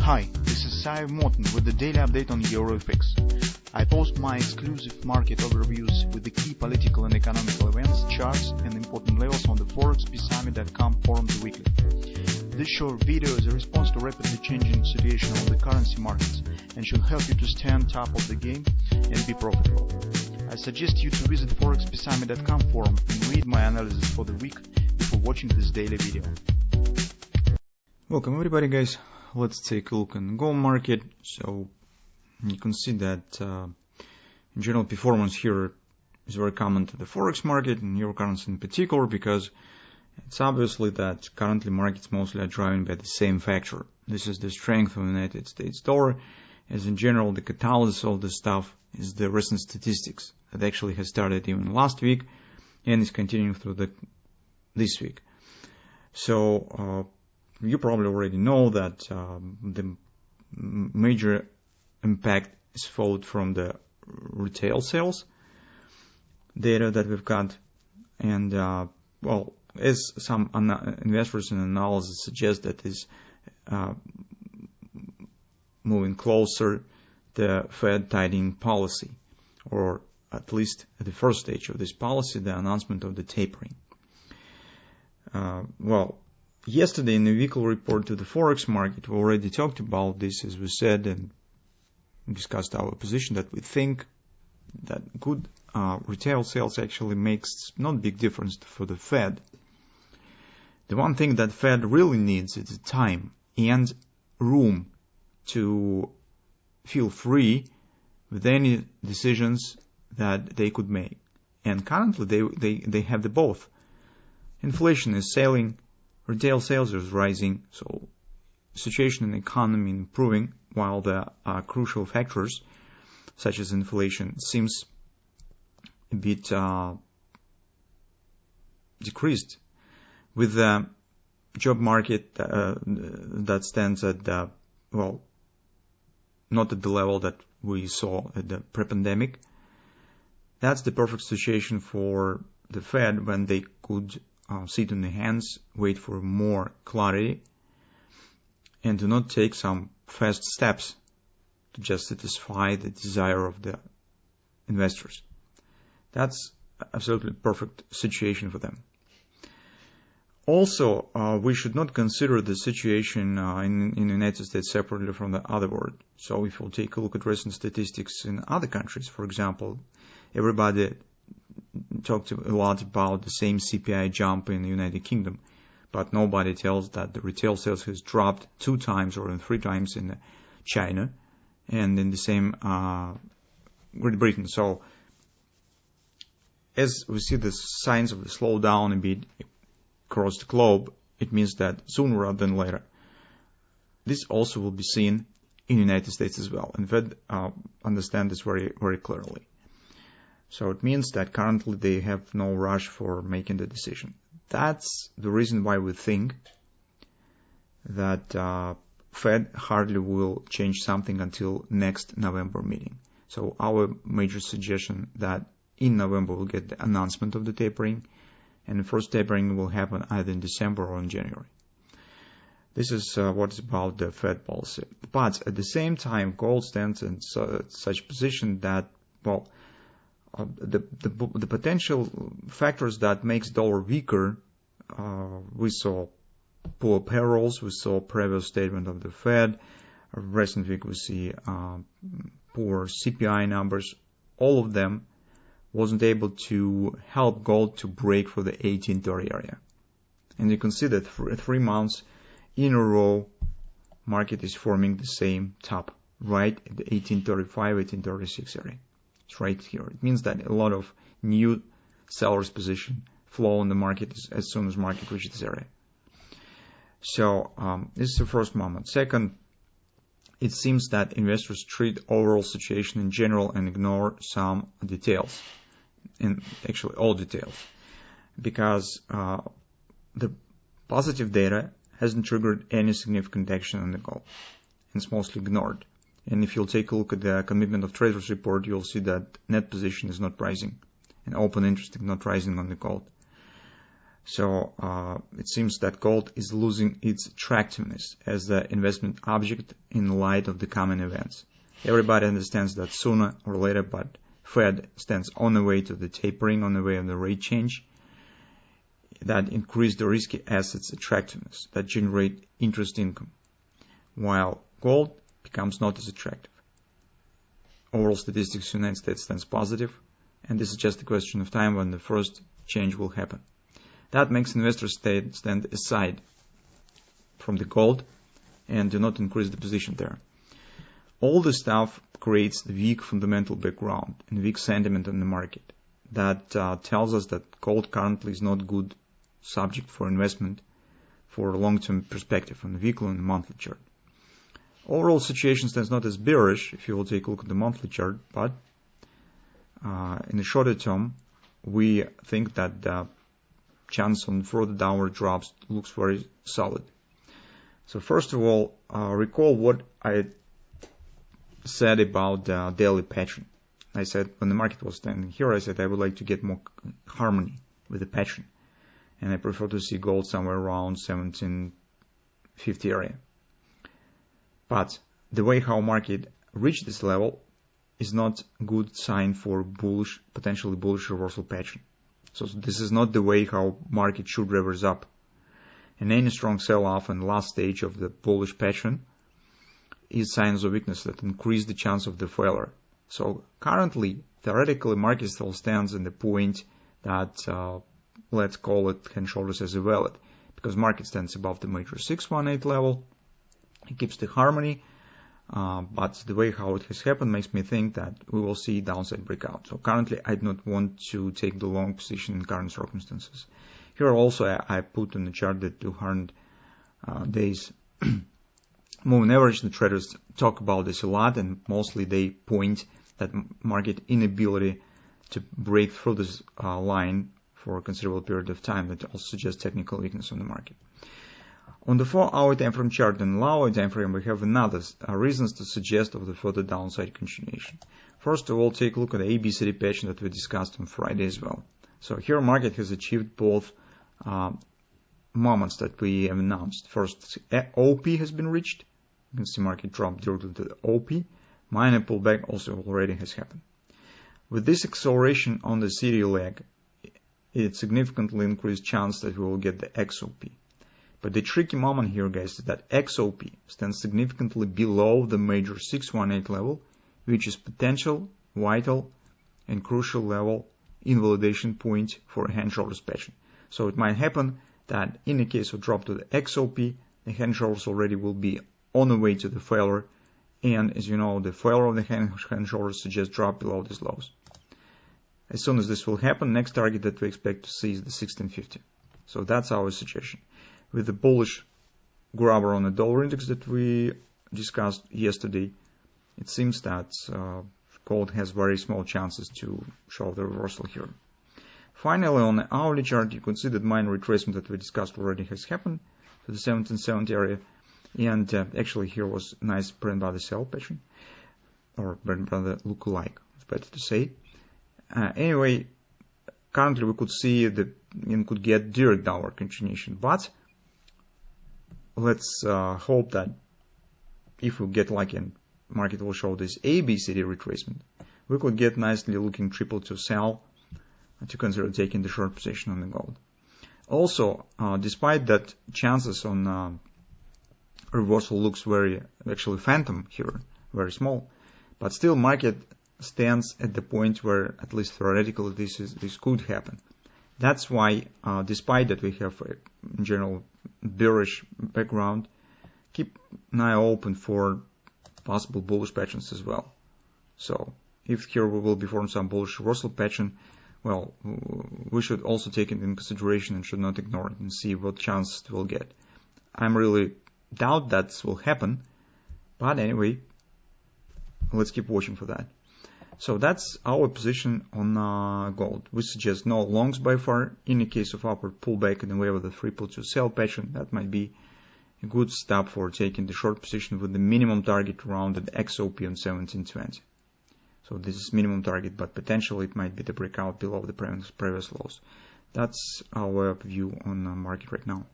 Hi, this is Sive Morten with the daily update on EuroFX. I post my exclusive market overviews with the key political and economical events, charts, and important levels on the ForexPeaceArmy.com forums weekly. This short video is a response to rapidly changing situation on the currency markets and should help you to stay on top of the game and be profitable. I suggest you to visit ForexPeaceArmy.com forum and read my analysis for the week before watching this daily video. Welcome everybody, guys. Let's take a look in gold market. So you can see that in general performance here is very common to the forex market and euro currency in particular, because it's obviously that currently markets mostly are driven by the same factor. This is the strength of the United States dollar, as in general the catalyst of this stuff is the recent statistics that actually has started even last week and is continuing through this week. So you probably already know that the major impact is followed from the retail sales data that we've got, and well, as some investors and analysis suggest, that is moving closer the Fed tightening policy, or at least at the first stage of this policy, the announcement of the tapering. Well, yesterday in the weekly report to the Forex market, we already talked about this, as we said, and discussed our position that we think that good retail sales actually makes not big difference for the Fed. The one thing that Fed really needs is time and room to feel free with any decisions that they could make. And currently they have the both. Inflation is sailing, retail sales is rising, so situation in the economy improving, while the crucial factors such as inflation seems a bit decreased, with the job market that stands at well, not at the level that we saw at the pre-pandemic. That's the perfect situation for the Fed, when they could sit on their hands, wait for more clarity, and do not take some fast steps to just satisfy the desire of the investors. That's absolutely perfect situation for them. Also, we should not consider the situation in the United States separately from the other world. So if we'll take a look at recent statistics in other countries, for example, everybody talked a lot about the same CPI jump in the United Kingdom, but nobody tells that the retail sales has dropped 2 times or 3 times in China and in the same Great Britain. So as we see the signs of the slowdown a bit across the globe, it means that sooner rather than later this also will be seen in the United States as well. And Fed understand this very, very clearly. So it means that currently they have no rush for making the decision. That's the reason why we think that Fed hardly will change something until next November meeting. So our major suggestion that in November we'll get the announcement of the tapering, and the first tapering will happen either in December or in January. This is what is about the Fed policy. But at the same time, gold stands in such position that, well, the potential factors that makes dollar weaker, we saw poor payrolls, we saw previous statement of the Fed, recent week we see poor CPI numbers. All of them wasn't able to help gold to break for the 1830 area. And you can see that for 3 months in a row, market is forming the same top, right at the 1835, 1836 area. It's right here. It means that a lot of new sellers position flow in the market as soon as market reaches this area. So this is the first moment. Second, it seems that investors treat overall situation in general and ignore some details, and actually all details, because the positive data hasn't triggered any significant action on the gold. It's mostly ignored. And if you'll take a look at the commitment of traders report, you'll see that net position is not rising and open interest is not rising on the gold. So it seems that gold is losing its attractiveness as the investment object in light of the coming events. Everybody understands that sooner or later, but Fed stands on the way to the tapering, on the way of the rate change, that increase the risky assets attractiveness, that generate interest income, while gold becomes not as attractive. Overall statistics in the United States stands positive, and this is just a question of time when the first change will happen. That makes investors stand aside from the gold and do not increase the position there. All this stuff creates the weak fundamental background and weak sentiment in the market that tells us that gold currently is not good subject for investment for a long-term perspective on the weekly and the monthly chart. Overall situation stands not as bearish if you will take a look at the monthly chart, but in the shorter term, we think that the chance on further downward drops looks very solid. So first of all, recall what I said about the daily pattern. I said when the market was standing here, I said I would like to get more harmony with the pattern, and I prefer to see gold somewhere around 1750 area. But the way how market reached this level is not a good sign for bullish, potentially bullish reversal pattern. So this is not the way how market should reverse up. And any strong sell-off in the last stage of the bullish pattern is signs of weakness that increase the chance of the failure. So currently, theoretically, market still stands in the point that let's call it hand shoulders as a valid, because market stands above the major 618 level. It keeps the harmony, but the way how it has happened makes me think that we will see downside breakout. So currently, I do not want to take the long position in current circumstances. Here also, I put on the chart the 200 days moving average. The traders talk about this a lot, and mostly they point that market inability to break through this line for a considerable period of time. That also suggests technical weakness on the market. On the 4-hour time frame chart and lower time frame, we have another reasons to suggest of the further downside continuation. First of all, take a look at the ABCD pattern that we discussed on Friday as well. So here market has achieved both moments that we have announced. First, OP has been reached. You can see market drop directly to the OP. Minor pullback also already has happened. With this acceleration on the CD leg, it significantly increased chance that we will get the XOP. But the tricky moment here, guys, is that XOP stands significantly below the major 618 level, which is potential, vital, and crucial level invalidation point for a hand shoulders pattern. So it might happen that in the case of drop to the XOP, the hand shoulders already will be on the way to the failure. And as you know, the failure of the hand shoulders suggests drop below these lows. As soon as this will happen, next target that we expect to see is the 1650. So that's our suggestion. With the bullish grabber on the dollar index that we discussed yesterday, it seems that gold has very small chances to show the reversal here. Finally, on the hourly chart, you can see that minor retracement that we discussed already has happened to the 1770 area. And actually here was a nice bread and butter sell pattern, or bread and butter look-alike, it's better to say. Anyway, currently we could see that we could get direct downward continuation, but let's hope that if we get lucky and market will show this ABCD retracement, we could get nicely looking triple to sell to consider taking the short position on the gold. Also, despite that chances on reversal looks very, actually phantom here, very small, but still market stands at the point where at least theoretically this could happen. That's why, despite that we have a general bearish background, keep an eye open for possible bullish patterns as well. So if here we will be formed some bullish reversal pattern, well, we should also take it into consideration and should not ignore it and see what chances we'll get. I'm really doubt that will happen, but anyway, let's keep watching for that. So that's our position on gold. We suggest no longs by far. In the case of upward pullback in the way of the triple to sell pattern, that might be a good step for taking the short position with the minimum target around the XOP on 1720. So this is minimum target, but potentially it might be the breakout below the previous lows. That's our view on the market right now.